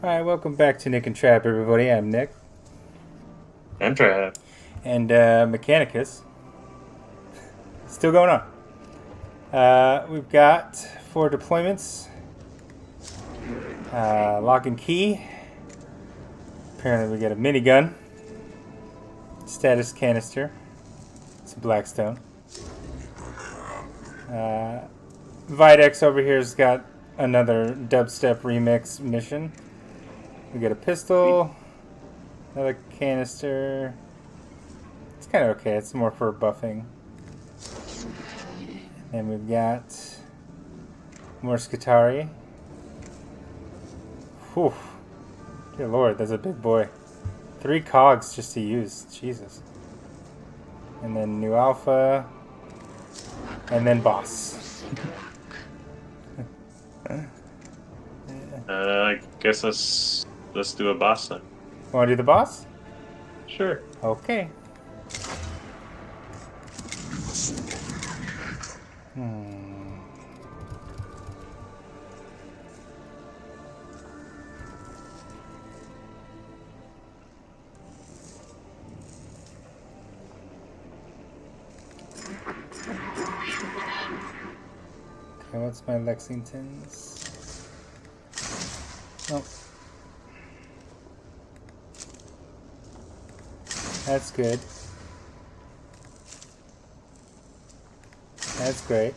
Alright, welcome back to Nick and Trav, everybody. I'm Nick. And Trav. And Mechanicus. Still going on. We've got 4 deployments. Lock and key. Apparently we get a minigun. Status canister. Some Blackstone. Videx over here has got another dubstep remix mission. We get a pistol. Another canister. It's kind of okay. It's more for buffing. And we've got more Skitari. Whew. Dear Lord, that's a big boy. 3 cogs just to use. Jesus. And then new alpha. And then boss. I guess let's do a boss then. Want to do the boss? Sure. Okay. Okay, what's my Lexington's? Nope. That's good. That's great.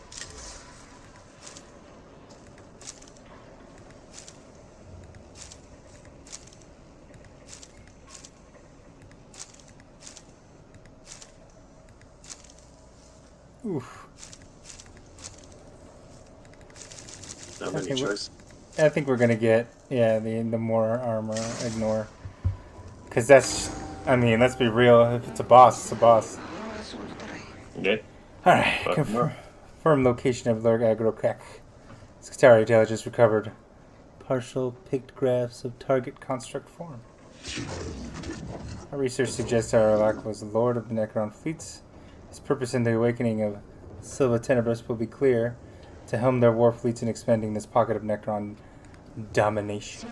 Oof. Not many choices. I think we're gonna get the more armor. Ignore, because that's. I mean, let's be real. If it's a boss, it's a boss. Okay. All right. Confirm location of Lurg Agrokek. Skitari intelligence recovered. Partial pictographs of target construct form. Our research suggests Aralak was the lord of the Necron fleets. His purpose in the awakening of Silva Tenebris will be clear: to helm their war fleets in expanding this pocket of Necron domination.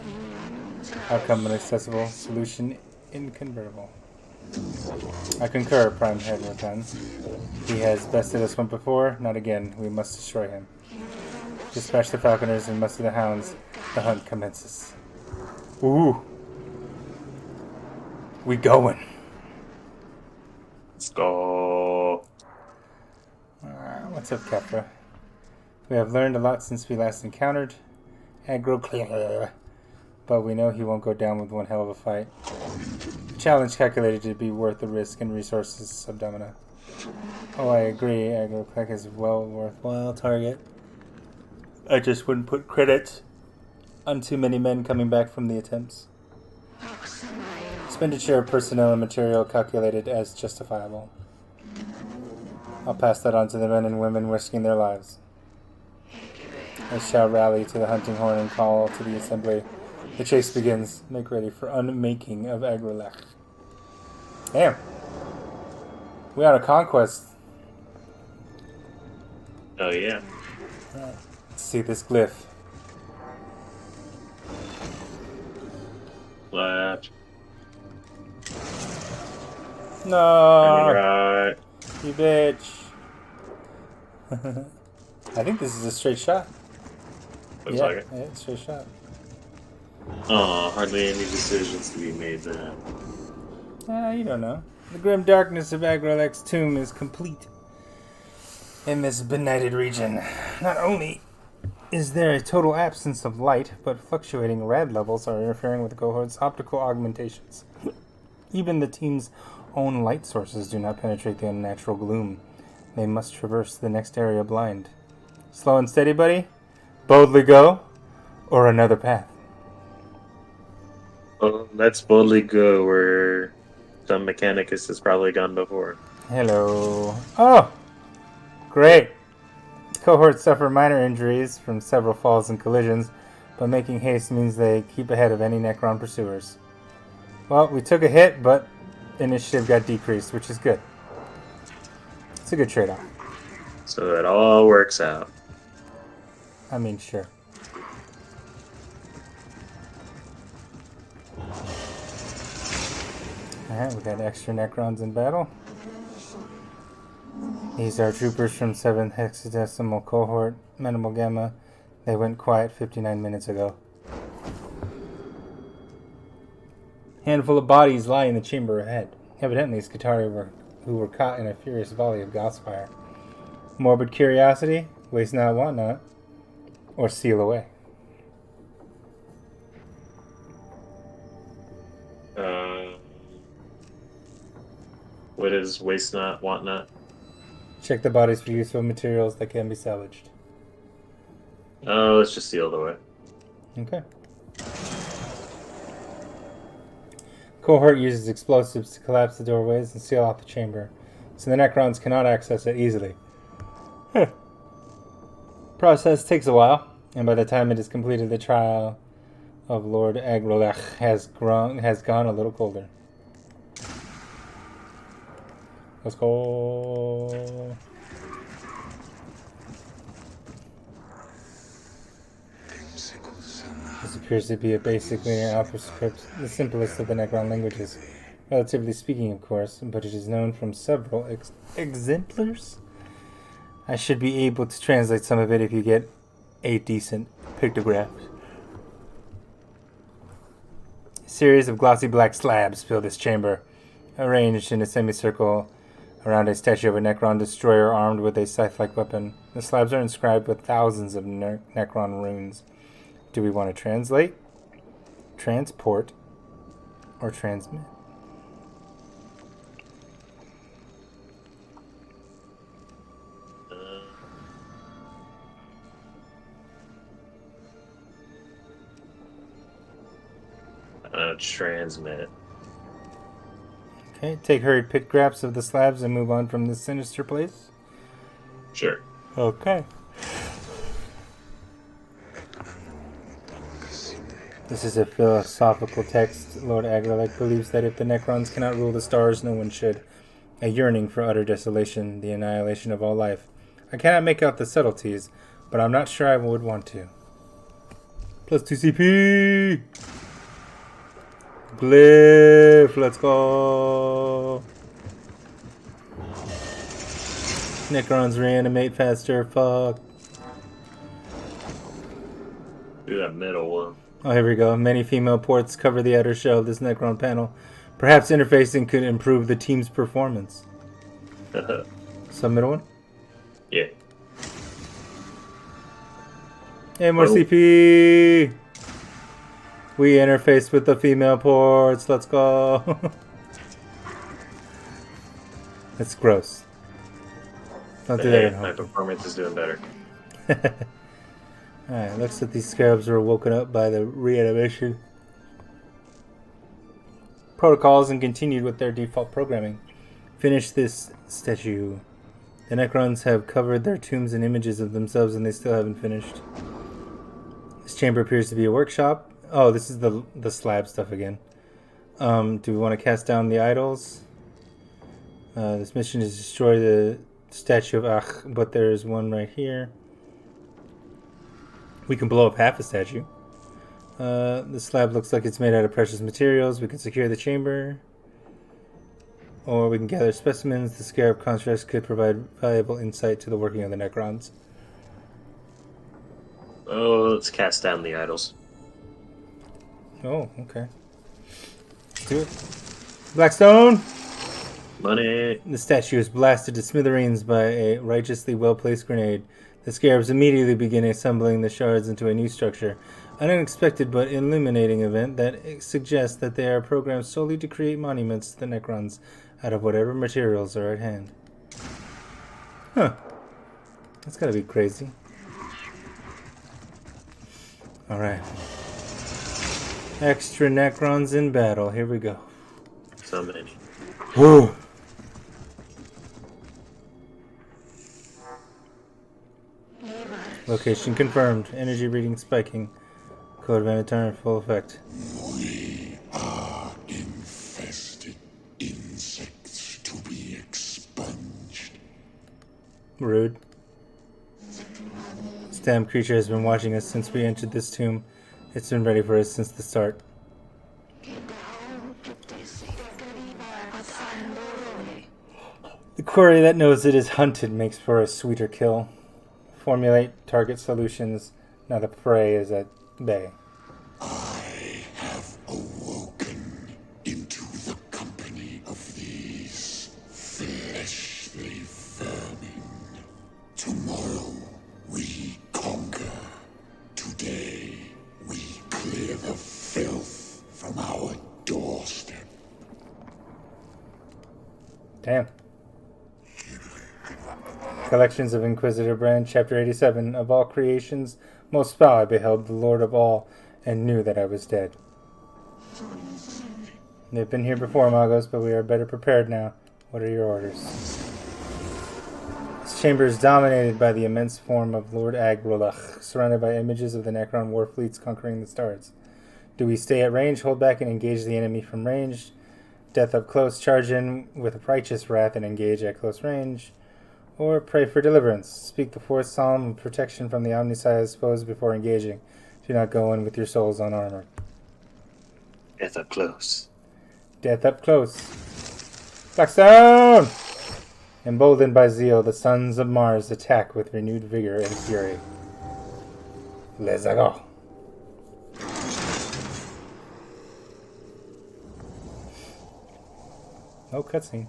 Outcome inaccessible, solution inconvertible. I concur, Prime Head Rotan. He has bested us once before, not again. We must destroy him. Dispatch the falconers and muster the hounds. The hunt commences. Ooh. We going. Let's go. What's up, Kefra? We have learned a lot since we last encountered Agroclear, but we know he won't go down with one hell of a fight. A challenge calculated to be worth the risk and resources, Subdomina. Oh, I agree. Agroclear is a well worthwhile target. I just wouldn't put credit on too many men coming back from the attempts. Expenditure of personnel and material calculated as justifiable. I'll pass that on to the men and women risking their lives. They shall rally to the hunting horn and call to the assembly. The chase begins. Make ready for unmaking of Agrolech. Damn. We on a conquest. Oh yeah. Let's see this glyph. Left. No. Right. You bitch. I think this is a straight shot. Looks like it. Yeah, it's a straight shot. Oh, hardly any decisions to be made then. You don't know. The grim darkness of Agrolech's tomb is complete. In this benighted region, not only is there a total absence of light, but fluctuating rad levels are interfering with the cohort's optical augmentations. Even the team's own light sources do not penetrate the unnatural gloom. They must traverse the next area blind. Slow and steady, buddy. Boldly go, or another path. Well, let's boldly go where some Mechanicus has probably gone before. Hello. Oh! Great! The cohort suffer minor injuries from several falls and collisions, but making haste means they keep ahead of any Necron pursuers. Well, we took a hit, but initiative got decreased, which is good. It's a good trade-off. So it all works out. I mean, sure. Alright, we got extra Necrons in battle. These are troopers from 7th Hexadecimal Cohort, Minimal Gamma. They went quiet 59 minutes ago. Handful of bodies lie in the chamber ahead. Evidently, Skitarii who were caught in a furious volley of gauss fire. Morbid curiosity, waste not, want not, or steal away. What is waste not, want not? Check the bodies for useful materials that can be salvaged. Oh, let's just steal away. Okay. Cohort uses explosives to collapse the doorways and seal off the chamber, so the Necrons cannot access it easily. Process takes a while, and by the time it is completed, the trial of Lord Agrolech has gone a little colder. Let's go. This appears to be a basic linear alpha script, the simplest of the Necron languages. Relatively speaking, of course, but it is known from several exemplars. I should be able to translate some of it if you get a decent pictograph. A series of glossy black slabs fill this chamber, arranged in a semicircle around a statue of a Necron destroyer armed with a scythe-like weapon. The slabs are inscribed with thousands of Necron runes. Do we want to translate, transport, or transmit? Transmit. Okay, take hurried pictographs of the slabs and move on from this sinister place. Sure. Okay. This is a philosophical text. Lord Agrolech believes that if the Necrons cannot rule the stars, no one should. A yearning for utter desolation, the annihilation of all life. I cannot make out the subtleties, but I'm not sure I would want to. Plus 2 CP! Glyph, let's go! Necrons reanimate faster, fuck. Do that middle one. Oh, here we go. Many female ports cover the outer shell of this Necron panel. Perhaps interfacing could improve the team's performance. Some middle one? Yeah. Hey, more CP! We interface with the female ports. Let's go. That's gross. Don't do that at home. My performance is doing better. Alright, looks like these scarabs were woken up by the reanimation protocols and continued with their default programming. Finish this statue. The Necrons have covered their tombs in images of themselves and they still haven't finished. This chamber appears to be a workshop. Oh, this is the slab stuff again. Do we want to cast down the idols? This mission is destroy the statue of Ach, but there is one right here. We can blow up half a statue. The slab looks like it's made out of precious materials. We can secure the chamber. Or we can gather specimens. The scarab constructs could provide valuable insight to the working of the Necrons. Oh, let's cast down the idols. Oh, okay. Let's do it. Blackstone! Money! The statue is blasted to smithereens by a righteously well-placed grenade. The scarabs immediately begin assembling the shards into a new structure. An unexpected but illuminating event that suggests that they are programmed solely to create monuments to the Necrons out of whatever materials are at hand. Huh. That's gotta be crazy. Alright. Extra Necrons in battle. Here we go. So many. Whew. Location confirmed. Energy reading spiking. Code of Avatar in full effect. We are infested insects to be expunged. Rude. This damn creature has been watching us since we entered this tomb. It's been ready for us since the start. quarry that knows it is hunted makes for a sweeter kill. Formulate target solutions. Now the prey is at bay. I have awoken into the company of these fleshly vermin. Tomorrow we conquer. Today we clear the filth from our doorstep. Damn. Collections of Inquisitor Brand, Chapter 87. Of all creations, most foul I beheld the Lord of all, and knew that I was dead. They've been here before, Magos, but we are better prepared now. What are your orders? This chamber is dominated by the immense form of Lord Agrolach, surrounded by images of the Necron war fleets conquering the stars. Do we stay at range, hold back, and engage the enemy from range? Death up close, charge in with righteous wrath and engage at close range? Or pray for deliverance. Speak the fourth psalm of protection from the Omnissiah's foes before engaging. Do not go in with your souls unarmored. Death up close. Death up close. Blackstone! Emboldened by zeal, the sons of Mars attack with renewed vigor and fury. Let's go. No cutscene.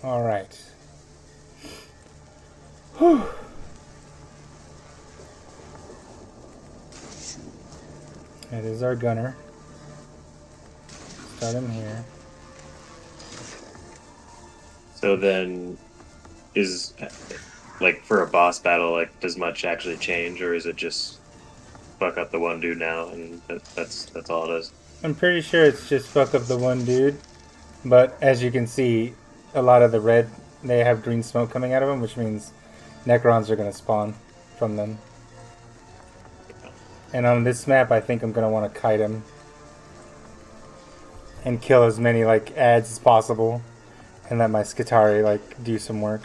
All right. Whew. That is our gunner. Start him here. So then, is like for a boss battle, like does much actually change, or is it just fuck up the one dude now, and that's all it is? I'm pretty sure it's just fuck up the one dude, but as you can see, a lot of the red, they have green smoke coming out of them, which means Necrons are going to spawn from them. And on this map, I think I'm going to want to kite him and kill as many like ads as possible, and let my Skitari like do some work.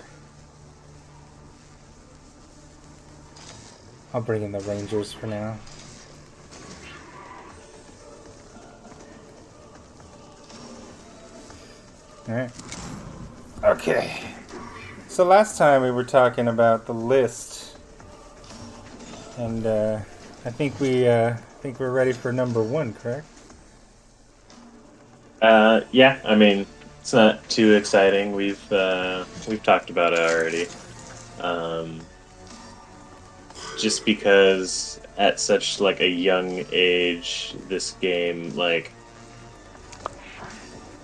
I'll bring in the Rangers for now. Alright. Okay. So last time we were talking about the list, and I think we're ready for number 1, correct? Yeah. I mean, it's not too exciting. We've talked about it already. Just because at such like a young age, this game, like,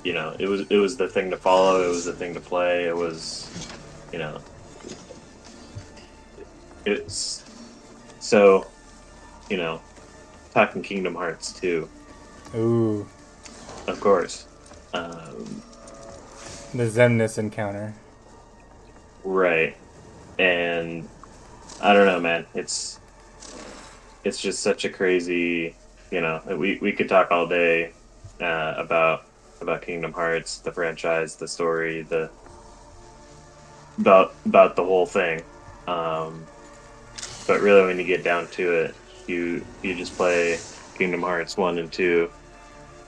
you know, it was the thing to follow. It was the thing to play. It was, you know, it's so, you know, talking Kingdom Hearts 2. Ooh. Of course. The Zemnis encounter. Right. And I don't know, man. It's just such a crazy, you know, we could talk all day about Kingdom Hearts, the franchise, the story, about the whole thing. But really, when you get down to it, you just play Kingdom Hearts 1 and 2,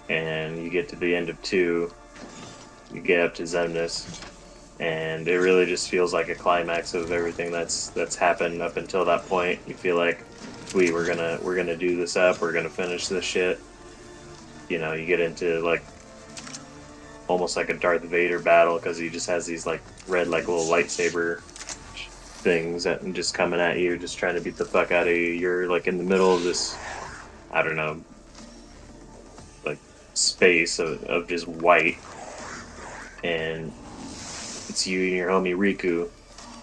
and you get to the end of 2, you get up to Zemnis, and it really just feels like a climax of everything that's happened up until that point. You feel like, we're gonna do this up, we're gonna finish this shit. You know, you get into like almost like a Darth Vader battle, because he just has these like red like little lightsaber things that are just coming at you, just trying to beat the fuck out of you. You're like in the middle of this, I don't know, like space of just white, and it's you and your homie Riku.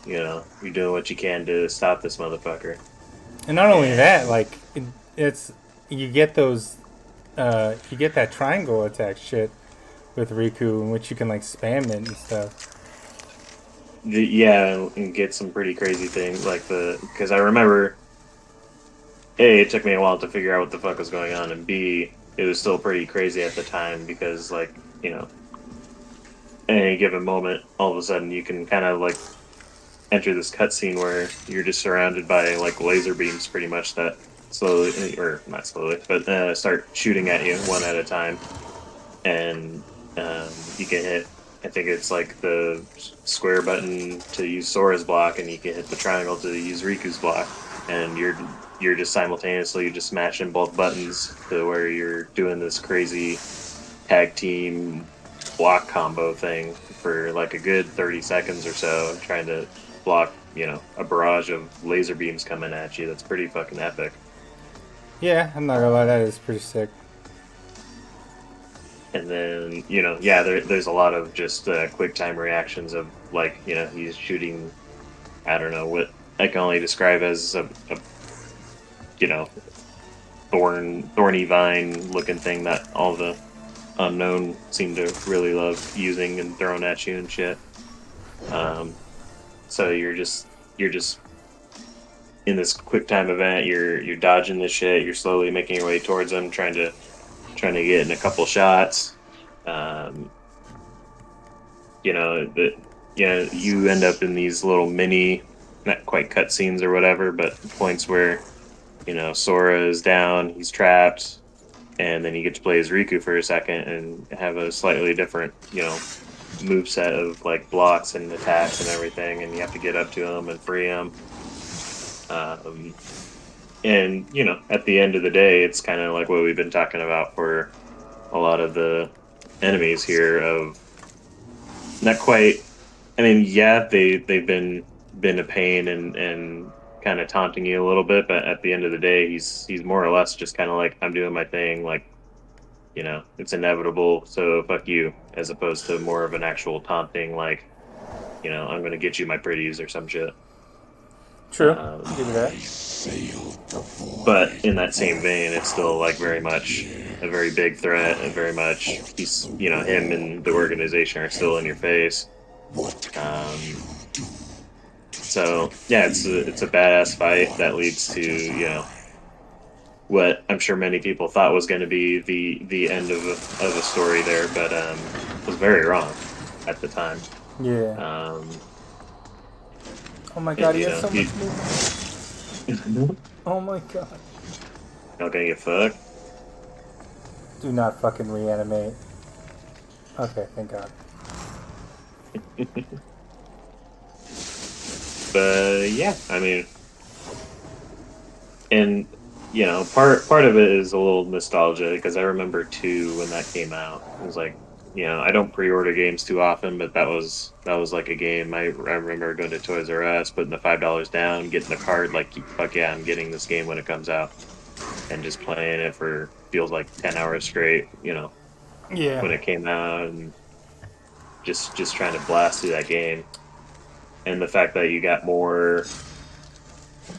You know, you're doing what you can to stop this motherfucker. And not only that, like it's you get those, you get that triangle attack shit with Riku, in which you can like spam it and stuff. Yeah, and get some pretty crazy things like because I remember, A, it took me a while to figure out what the fuck was going on, and B, it was still pretty crazy at the time because, like, you know, any given moment, all of a sudden you can kind of like enter this cutscene where you're just surrounded by like laser beams, pretty much that slowly, or not slowly, but start shooting at you one at a time, and you can hit. I think it's like the square button to use Sora's block, and you can hit the triangle to use Riku's block, and you're just simultaneously just smashing both buttons to where you're doing this crazy tag team block combo thing for like a good 30 seconds or so, trying to block, a barrage of laser beams coming at you. That's pretty fucking epic. Yeah, I'm not gonna lie, that is pretty sick. And then, there's a lot of just quick time reactions of like, he's shooting, I don't know what I can only describe as a thorny vine looking thing that all the unknown seem to really love using and throwing at you and shit. So you're just in this quick time event. You're dodging this shit. You're slowly making your way towards them, trying to get in a couple shots. You end up in these little mini, not quite cutscenes or whatever, but points where Sora is down, he's trapped, and then you get to play as Riku for a second and have a slightly different, move set of like blocks and attacks and everything, and you have to get up to them and free them. And at the end of the day, it's kind of like what we've been talking about for a lot of the enemies here. Of not quite. I mean, yeah, they've been a pain and kind of taunting you a little bit, but at the end of the day, he's more or less just kind of like, I'm doing my thing, like, it's inevitable, so fuck you, as opposed to more of an actual taunting, like, I'm gonna get you, my pretties, or some shit. True. Give me that. But in that same vein, it's still like very much a very big threat, and very much he's, him and the organization are still in your face. So yeah, it's a badass fight that leads to what I'm sure many people thought was going to be the end of a story there, but was very wrong at the time. Yeah. Oh my god, he has so much movement. Oh my god. Not gonna get fucked. Do not fucking reanimate. Okay, thank god. But yeah, I mean, and part of it is a little nostalgia, because I remember 2 when that came out. It was like, I don't pre-order games too often, but that was like a game. I remember going to Toys R Us, putting the $5 down, getting the card, like, fuck yeah, I'm getting this game when it comes out, and just playing it for feels like 10 hours straight. Yeah. When it came out, and just trying to blast through that game. And the fact that you got more,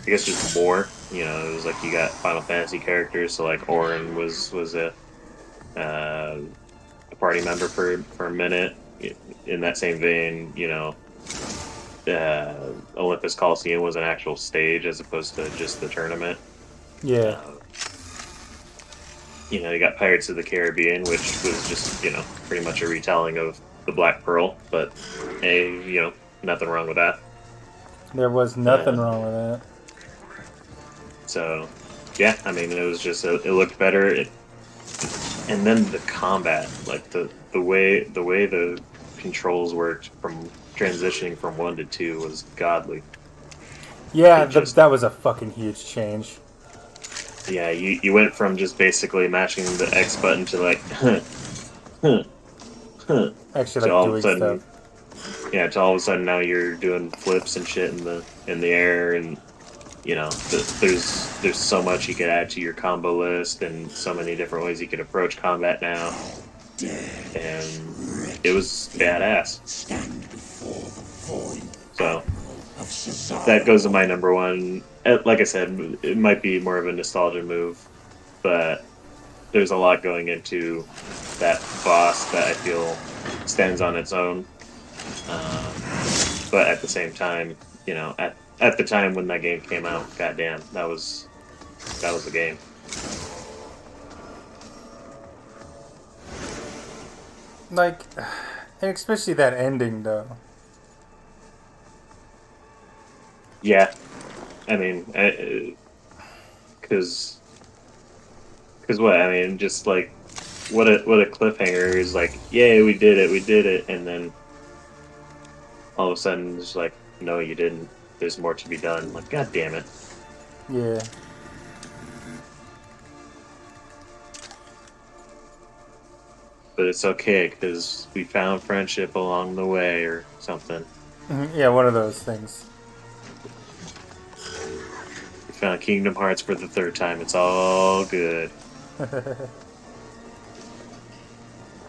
I guess just more, it was like you got Final Fantasy characters, so like Auron was a party member for a minute. In that same vein, Olympus Coliseum was an actual stage as opposed to just the tournament. Yeah. You got Pirates of the Caribbean, which was just, pretty much a retelling of the Black Pearl, but hey, nothing wrong with that. There was nothing wrong with that. So, yeah, I mean, it was just it looked better, and then the combat, like the way the controls worked from transitioning from 1 to 2 was godly. Yeah, that was a fucking huge change. Yeah, you went from just basically mashing the X button to like, actually, like doing stuff. Yeah, to all of a sudden now you're doing flips and shit in the air, and there's so much you could add to your combo list, and so many different ways you could approach combat now, and it was badass. So that goes to my number 1. Like I said, it might be more of a nostalgia move, but there's a lot going into that boss that I feel stands on its own. But at the same time, at the time when that game came out, goddamn, that was the game. Like, And especially that ending, though. Yeah, I mean, because what? I mean, just like what a cliffhanger is like. Yay, we did it, and then all of a sudden it's like, no, you didn't. There's more to be done. Like, god damn it. Yeah. But it's okay because we found friendship along the way or something. Yeah, one of those things. We found Kingdom Hearts for the third time. It's all good.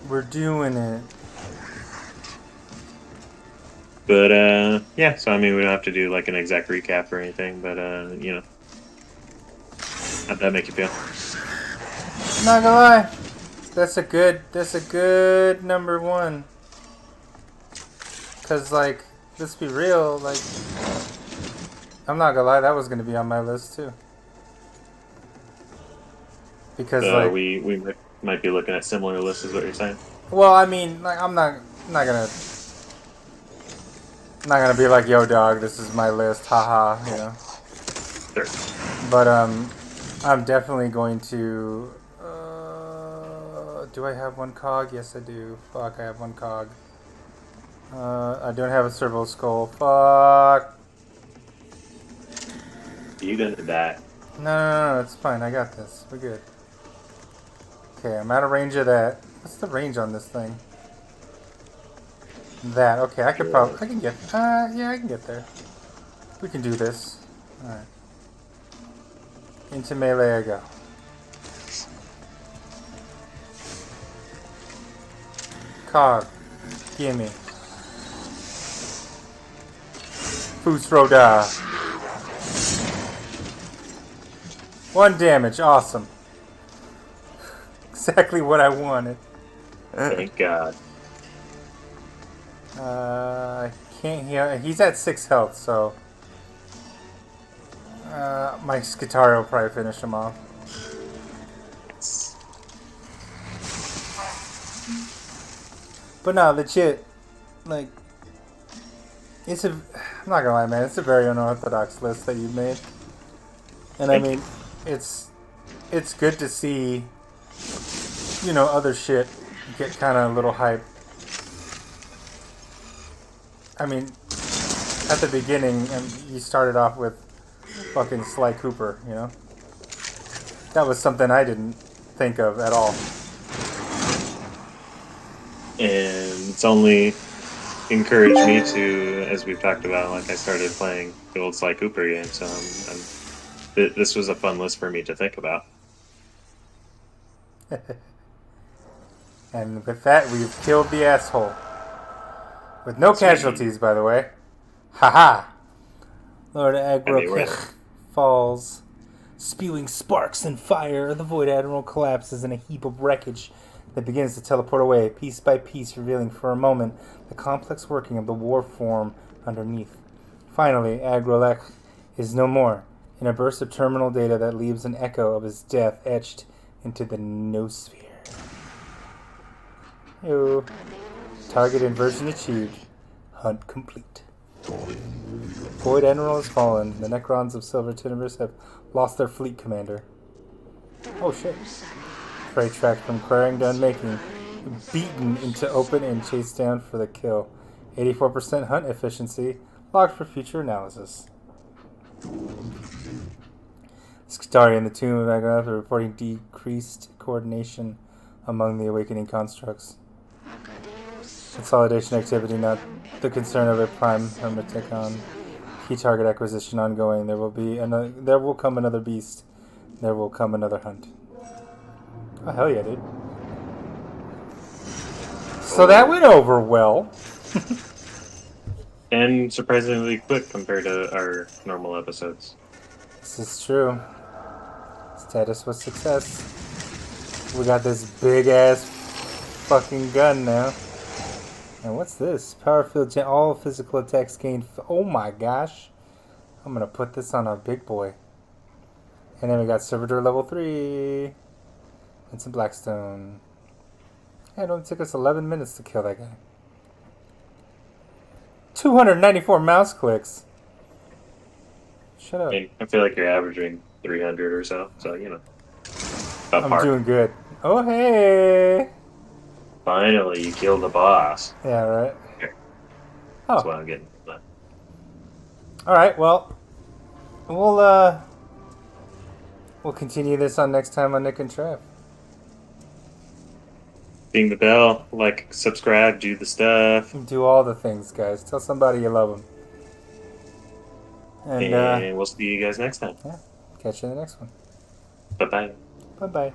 We're doing it. But yeah. So I mean, we don't have to do like an exact recap or anything. But you know, how'd that make you feel? Not gonna lie. That's a good number one. Cause like, let's be real, like, I'm not gonna lie, that was gonna be on my list too. Because like, we might be looking at similar lists, is what you're saying. well, I mean, like, I'm not gonna be like, yo, dog, this is my list, haha, you know. Sure. But I'm definitely going to. Do I have one cog? Yes, I do. Fuck, I have one cog. I don't have a servo skull. Fuck. You gonna die. No, it's fine. I got this. We're good. Okay, I'm out of range of that. What's the range on this thing? That. Okay, I could probably. I can get. Yeah, I can get there. We can do this. All right. Into melee I go. Cog. Gimme. Fusroda. 1 damage. Awesome. Exactly what I wanted. Thank God. I can't heal. He's at 6 health, so my Skitario will probably finish him off. But no, legit, like, it's a. I'm not gonna lie, man. It's a very unorthodox list that you made, and I mean, it's good to see, you know, other shit get kind of a little hype. I mean, at the beginning, and you started off with fucking Sly Cooper, you know. That was something I didn't think of at all. And it's only encouraged me to, as we've talked about, like I started playing the old Sly Cooper game, so this was a fun list for me to think about. And with that, we've killed the asshole. With no casualties, by the way. Haha! Lord Agrokech falls. Spewing sparks and fire, the Void Admiral collapses in a heap of wreckage that begins to teleport away, piece by piece, revealing for a moment the complex working of the war form underneath. Finally, Agrolech is no more, in a burst of terminal data that leaves an echo of his death etched into the noosphere. Yo. Target inversion achieved. Hunt complete. Void Admiral has fallen. The Necrons of Silver Timbers have lost their fleet commander. Oh shit. Prey tracked from quarrying to unmaking, beaten into open and chased down for the kill. 84% hunt efficiency, locked for future analysis. Skitari and the Tomb of Agorath are reporting decreased coordination among the awakening constructs. Consolidation activity not the concern of a prime hermeticon. Key target acquisition ongoing. There will come another beast. There will come another hunt. Oh, hell yeah, dude. So that went over well. And surprisingly quick compared to our normal episodes. This is true. Status was success. We got this big ass fucking gun now. And what's this? Power field, all physical attacks gain. Oh my gosh. I'm gonna put this on our big boy. And then we got Servitor level 3. And some Blackstone. Yeah, it only took us 11 minutes to kill that guy. 294 mouse clicks. Shut up. I feel like you're averaging 300 or so. So about I'm par. doing good. Oh, hey. Finally, you killed the boss. Yeah, right. Here. That's Oh. what I'm getting. All right. Well, we'll continue this on next time on Nick and Trav. Ding the bell, like, subscribe, do the stuff, Do all the things, guys. Tell somebody you love them. And and we'll see you guys next time. yeah, catch you in the next one. Bye bye. Bye bye.